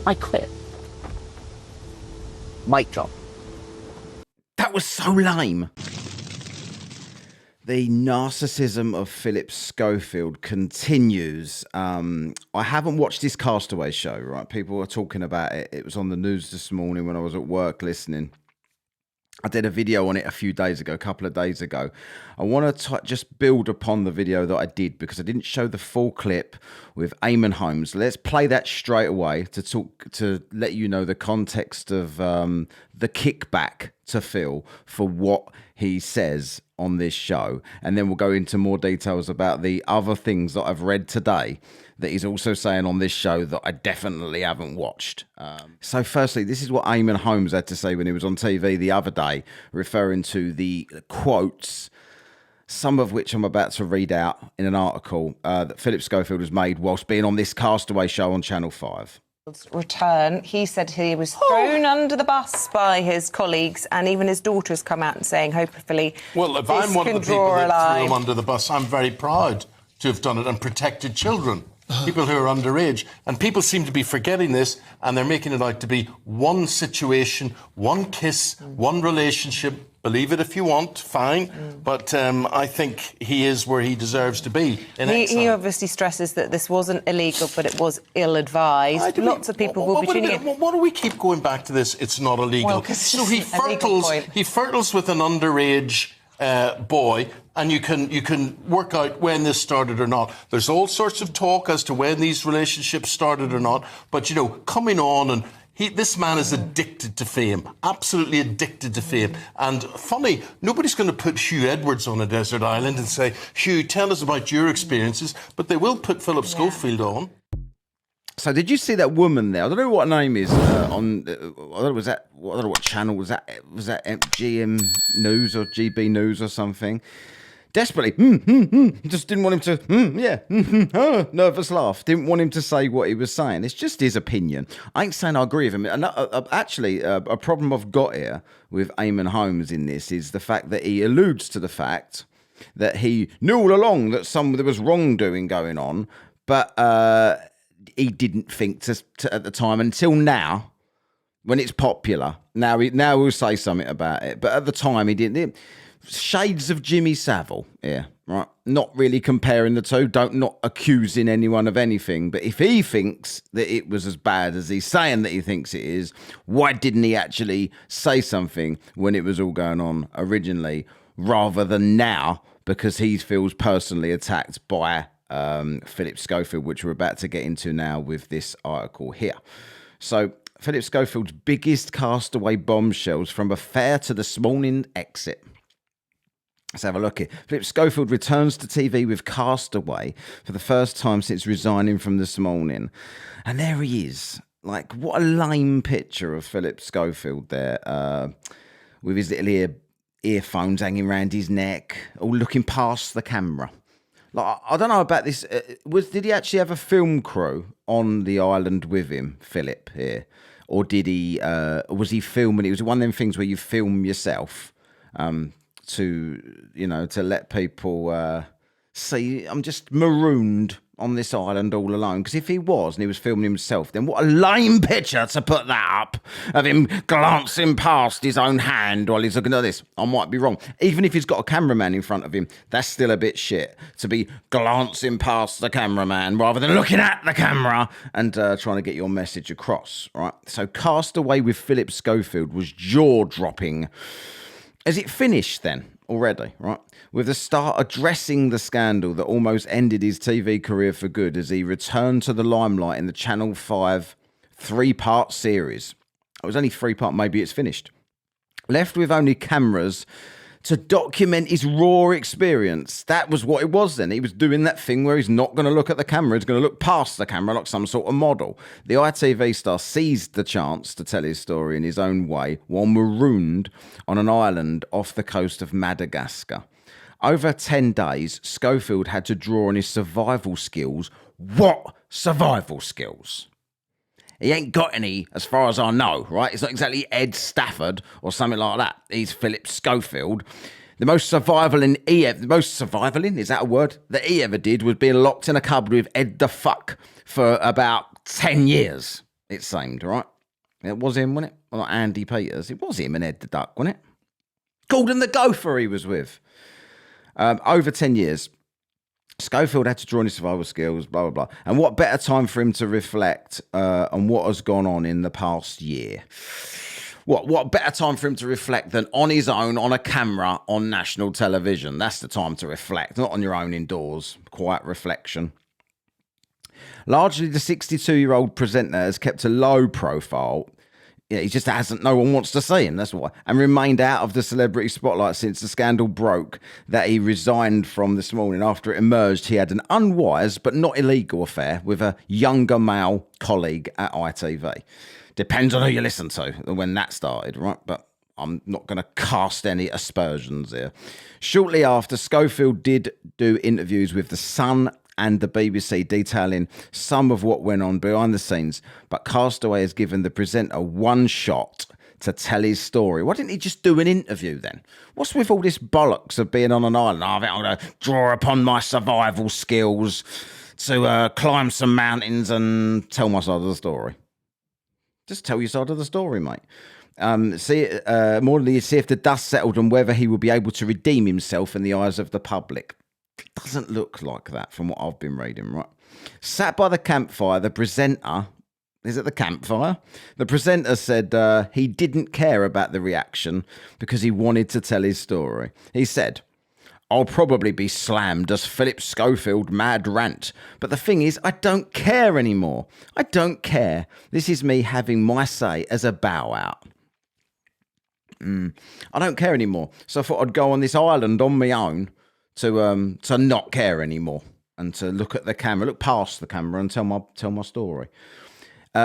I quit. Mic drop. That was so lame. The narcissism of Phillip Schofield continues. I haven't watched this Castaway show, right? People are talking about it. It was on the news this morning when I was at work listening. I did a video on it a couple of days ago. I want to just build upon the video that I did because I didn't show the full clip with Eamonn Holmes. Let's play that straight away to let you know the context of the kickback to Phil for what he says on this show. And then we'll go into more details about the other things that I've read today that he's also saying on this show that I definitely haven't watched. So firstly, this is what Eamonn Holmes had to say when he was on TV the other day, referring to the quotes, some of which I'm about to read out in an article that Phillip Schofield has made whilst being on this Castaway show on Channel 5. Return, he said he was thrown under the bus by his colleagues, and even his daughter has come out and saying, hopefully, well, if I'm one of the people that threw him under the bus, I'm very proud to have done it and protected children. People who are underage, and people seem to be forgetting this, and they're making it out to be one situation, one kiss, one relationship. Believe it if you want, fine. But I think he is where he deserves to be. He obviously stresses that this wasn't illegal, but it was ill-advised. Lots of people will be tuning in. Why do we keep going back to this? It's not illegal. Well, so he fertles with an underage boy, and you can work out when this started or not. There's all sorts of talk as to when these relationships started or not. But, you know, coming on and... This man is addicted to fame, absolutely addicted to fame. And funny, nobody's going to put Hugh Edwards on a desert island and say, Hugh, tell us about your experiences. But they will put Phillip Schofield on. So did you see that woman there? I don't know what her name is on. I don't know what channel was that. Was that GM News or GB News or something? Desperately, just didn't want him to, nervous laugh. Didn't want him to say what he was saying. It's just his opinion. I ain't saying I agree with him. And actually, a problem I've got here with Eamonn Holmes in this is the fact that he alludes to the fact that he knew all along that there was wrongdoing going on, but he didn't think to at the time until now, when it's popular. Now he'll say something about it, but at the time he didn't. Shades of Jimmy Savile, yeah, right? Not really comparing the two, not accusing anyone of anything, but if he thinks that it was as bad as he's saying that he thinks it is, why didn't he actually say something when it was all going on originally, rather than now, because he feels personally attacked by Phillip Schofield, which we're about to get into now with this article here. So, Phillip Schofield's biggest castaway bombshells from affair to this morning exit. Let's have a look here. Phillip Schofield returns to TV with Castaway for the first time since resigning from This Morning. And there he is. Like, what a lame picture of Phillip Schofield there, with his little earphones hanging around his neck, all looking past the camera. Like, I don't know about this. Did he actually have a film crew on the island with him, Phillip, here? Or did he, was he filming? It was one of them things where you film yourself, to let people see I'm just marooned on this island all alone. Because if he was and he was filming himself, then what a lame picture to put that up of him glancing past his own hand while he's looking at this. I might be wrong. Even if he's got a cameraman in front of him, that's still a bit shit to be glancing past the cameraman rather than looking at the camera and trying to get your message across, right? So Castaway with Phillip Schofield was jaw-dropping. Is it finished then already, right? With the star addressing the scandal that almost ended his TV career for good as he returned to the limelight in the Channel 5 three-part series. It was only three-part, maybe it's finished. Left with only cameras to document his raw experience. That was what it was then. He was doing that thing where he's not going to look at the camera. He's going to look past the camera like some sort of model. The ITV star seized the chance to tell his story in his own way while marooned on an island off the coast of Madagascar. Over 10 days, Schofield had to draw on his survival skills. What survival skills? He ain't got any, as far as I know, right? It's not exactly Ed Stafford or something like that. He's Phillip Schofield. The most survivaling, is that a word? That he ever did was being locked in a cupboard with Ed the Fuck for about 10 years. it seemed, right? It was him, wasn't it? Well, not Andy Peters. It was him and Ed the Duck, wasn't it? Gordon the Gopher he was with. Over 10 years. Schofield had to draw on his survival skills, blah, blah, blah. And what better time for him to reflect on what has gone on in the past year? What better time for him to reflect than on his own, on a camera, on national television? That's the time to reflect, not on your own indoors. Quiet reflection. Largely, the 62-year-old presenter has kept a low profile. Yeah, he just hasn't. No one wants to see him. That's why. And remained out of the celebrity spotlight since the scandal broke that he resigned from this morning. After it emerged, he had an unwise but not illegal affair with a younger male colleague at ITV. Depends on who you listen to when that started, right? But I'm not going to cast any aspersions here. Shortly after, Schofield did do interviews with The Sun and the BBC detailing some of what went on behind the scenes, but Castaway has given the presenter one shot to tell his story. Why didn't he just do an interview then? What's with all this bollocks of being on an island? I think I'm going to draw upon my survival skills to climb some mountains and tell my side of the story. Just tell your side of the story, mate. More than see if the dust settled and whether he will be able to redeem himself in the eyes of the public. It doesn't look like that from what I've been reading, right? Sat by the campfire, the presenter, is it the campfire? The presenter said he didn't care about the reaction because he wanted to tell his story. He said, I'll probably be slammed as Phillip Schofield mad rant. But the thing is, I don't care anymore. I don't care. This is me having my say as a bow out. I don't care anymore. So I thought I'd go on this island on my own to not care anymore and to look at the camera, look past the camera and tell my story.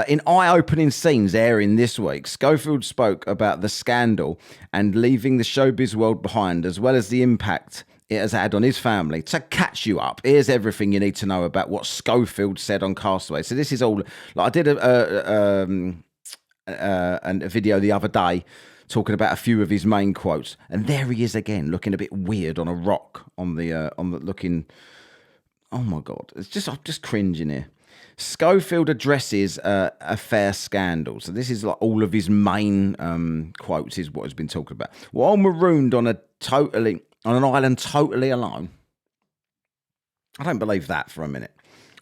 In eye-opening scenes airing this week, Schofield spoke about the scandal and leaving the showbiz world behind, as well as the impact it has had on his family. To catch you up, here's everything you need to know about what Schofield said on Castaway. So this is all. Like I did a video the other day talking about a few of his main quotes, and there he is again, looking a bit weird on a rock on the looking. Oh my god, I'm just cringing here. Schofield addresses affair scandal. So this is like all of his main quotes is what has been talked about. While marooned on an island totally alone. I don't believe that for a minute.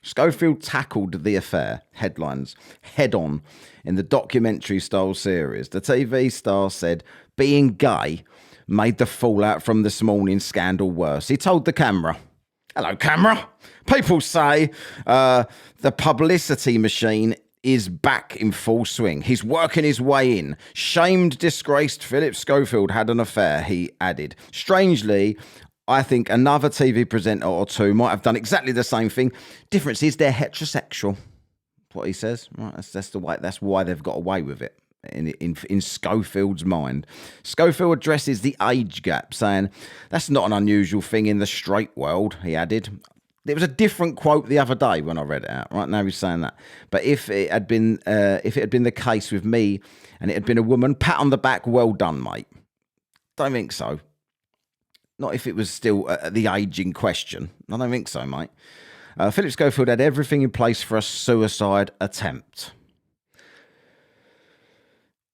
Schofield tackled the affair, headlines, head on in the documentary-style series. The TV star said being gay made the fallout from this morning's scandal worse. He told the camera, hello, camera. People say the publicity machine is back in full swing. He's working his way in. Shamed, disgraced Phillip Schofield had an affair, he added. Strangely, I think another TV presenter or two might have done exactly the same thing. Difference is they're heterosexual. That's what he says. Right, that's why they've got away with it. In Schofield's mind. Schofield addresses the age gap, saying, that's not an unusual thing in the straight world, he added. There was a different quote the other day when I read it out. Right now he's saying that. But if it had been the case with me and it had been a woman, pat on the back, well done, mate. Don't think so. Not if it was still the age in question. I don't think so, mate. Phillip Schofield had everything in place for a suicide attempt.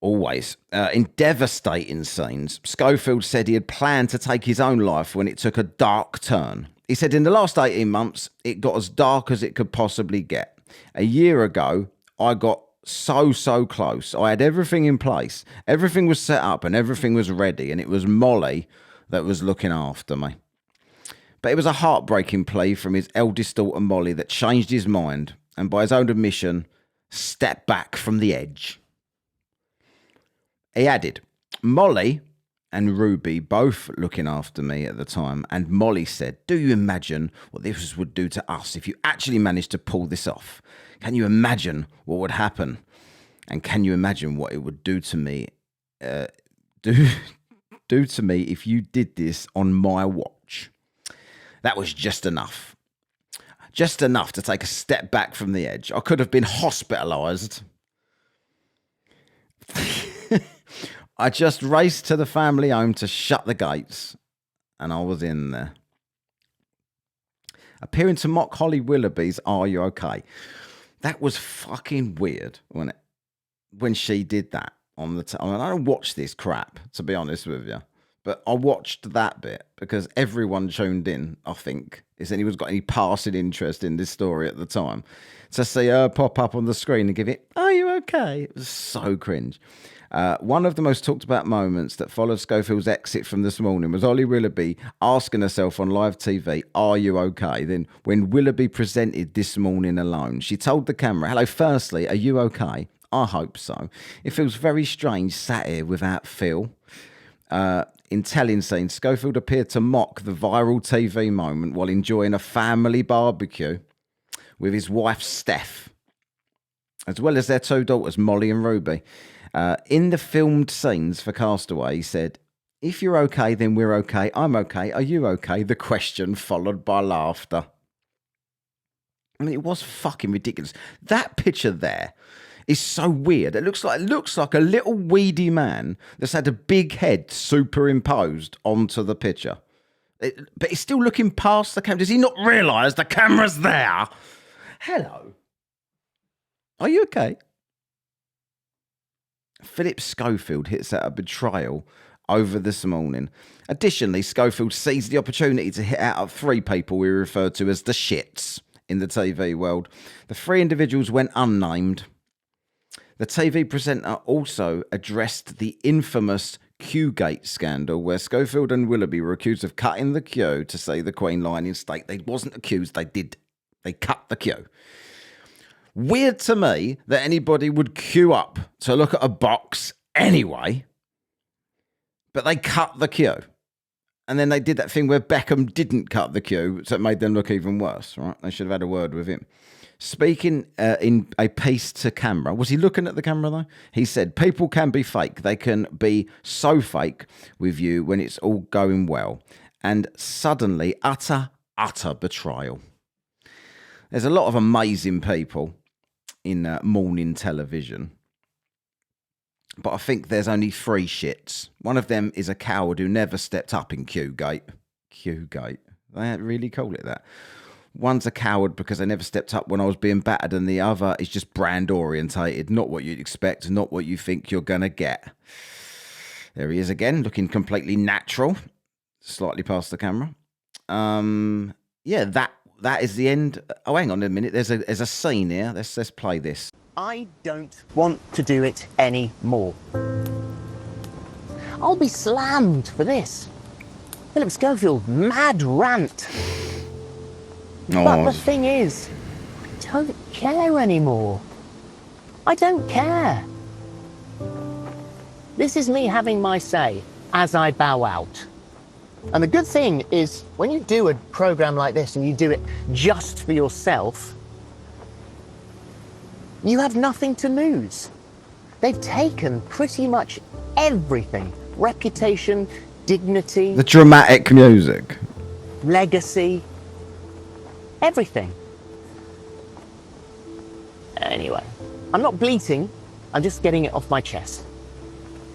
Always. In devastating scenes, Schofield said he had planned to take his own life when it took a dark turn. He said in the last 18 months, it got as dark as it could possibly get. A year ago, I got so close. I had everything in place. Everything was set up and everything was ready. And it was Molly that was looking after me. But it was a heartbreaking plea from his eldest daughter, Molly, that changed his mind. And by his own admission, stepped back from the edge. He added, Molly and Ruby both looking after me at the time, and Molly said, do you imagine what this would do to us if you actually managed to pull this off? Can you imagine what would happen? And can you imagine what it would do to me do to me if you did this on my watch? That was just enough. Just enough to take a step back from the edge. I could have been hospitalised. I just raced to the family home to shut the gates, and I was in there. Appearing to mock Holly Willoughby's Are You OK? That was fucking weird, wasn't it? When she did that on the I mean, I don't watch this crap, to be honest with you. But I watched that bit because everyone tuned in, I think. Is anyone got any passing interest in this story at the time? To see her pop up on the screen and give it, "Are you okay?" It was so cringe. One of the most talked about moments that followed Schofield's exit from This Morning was Ollie Willoughby asking herself on live TV, "Are you okay?" Then when Willoughby presented This Morning alone, she told the camera, "Hello, firstly, are you okay? I hope so. It feels very strange sat here without Phil." In telling scenes, Schofield appeared to mock the viral TV moment while enjoying a family barbecue with his wife, Steph, as well as their two daughters, Molly and Ruby. In the filmed scenes for Castaway, he said, "If you're okay, then we're okay. I'm okay. Are you okay?" The question followed by laughter. I mean, it was fucking ridiculous. That picture there is so weird. It looks like a little weedy man that's had a big head superimposed onto the picture. But he's still looking past the camera. Does he not realise the camera's there? Hello. Are you okay? Phillip Schofield hits out a betrayal over This Morning. Additionally, Schofield seized the opportunity to hit out at 3 people we refer to as the shits in the TV world. The 3 individuals went unnamed. The TV presenter also addressed the infamous Q-Gate scandal, where Schofield and Willoughby were accused of cutting the queue to say the Queen line in state. They wasn't accused, they cut the queue. Weird to me that anybody would queue up to look at a box anyway, but they cut the queue. And then they did that thing where Beckham didn't cut the queue, so it made them look even worse, right? They should have had a word with him. Speaking in a piece to camera, was he looking at the camera though? He said, "People can be fake. They can be so fake with you when it's all going well. And suddenly, utter betrayal." There's a lot of amazing people in morning television, but I think there's only 3 shits. One of them is a coward who never stepped up in Q-Gate. Q-Gate. They really call it that. One's a coward because they never stepped up when I was being battered, and the other is just brand orientated, not what you'd expect, not what you think you're going to get. There he is again, looking completely natural, slightly past the camera. Yeah, that is the end. Oh, hang on a minute. There's a scene here. Let's play this. I don't want to do it anymore. I'll be slammed for this. Phillip Schofield, mad rant. But the thing is, I don't care anymore. I don't care. This is me having my say as I bow out. And the good thing is, when you do a program like this and you do it just for yourself, you have nothing to lose. They've taken pretty much everything. Reputation, dignity. The dramatic music. Legacy. Everything. Anyway, I'm not bleating, I'm just getting it off my chest.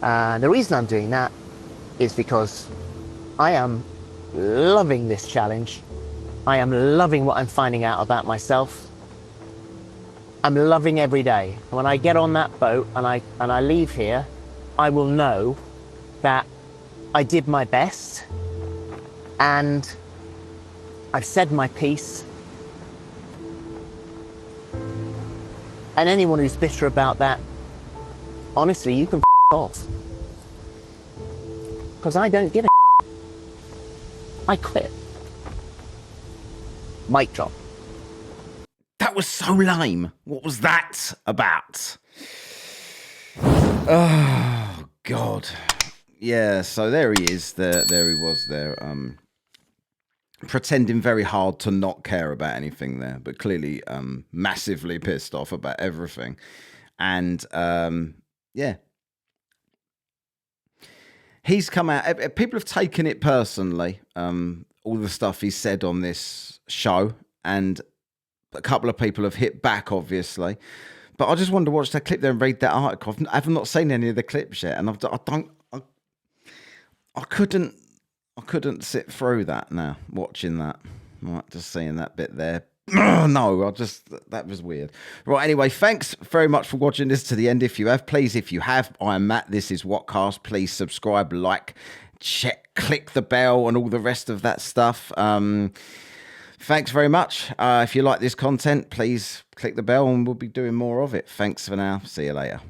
The reason I'm doing that is because I am loving this challenge. I am loving what I'm finding out about myself. I'm loving every day. When I get on that boat and I leave here, I will know that I did my best and I've said my piece. And anyone who's bitter about that, honestly, you can off. Because I don't give a I quit. Mic drop. That was so lame. What was that about? Oh, God. Yeah, so there he is. There he was there. Pretending very hard to not care about anything there, but clearly massively pissed off about everything. And yeah, he's come out. People have taken it personally, all the stuff he said on this show, and a couple of people have hit back, obviously. But I just wanted to watch that clip there and read that article. I've not seen any of the clips yet, and I couldn't sit through that now, watching that. Right, just seeing that bit there. No, that was weird. Right, anyway, thanks very much for watching this to the end. If you have, I am Matt. This is Whatcast. Please subscribe, like, click the bell, and all the rest of that stuff. Thanks very much. If you like this content, please click the bell, and we'll be doing more of it. Thanks for now. See you later.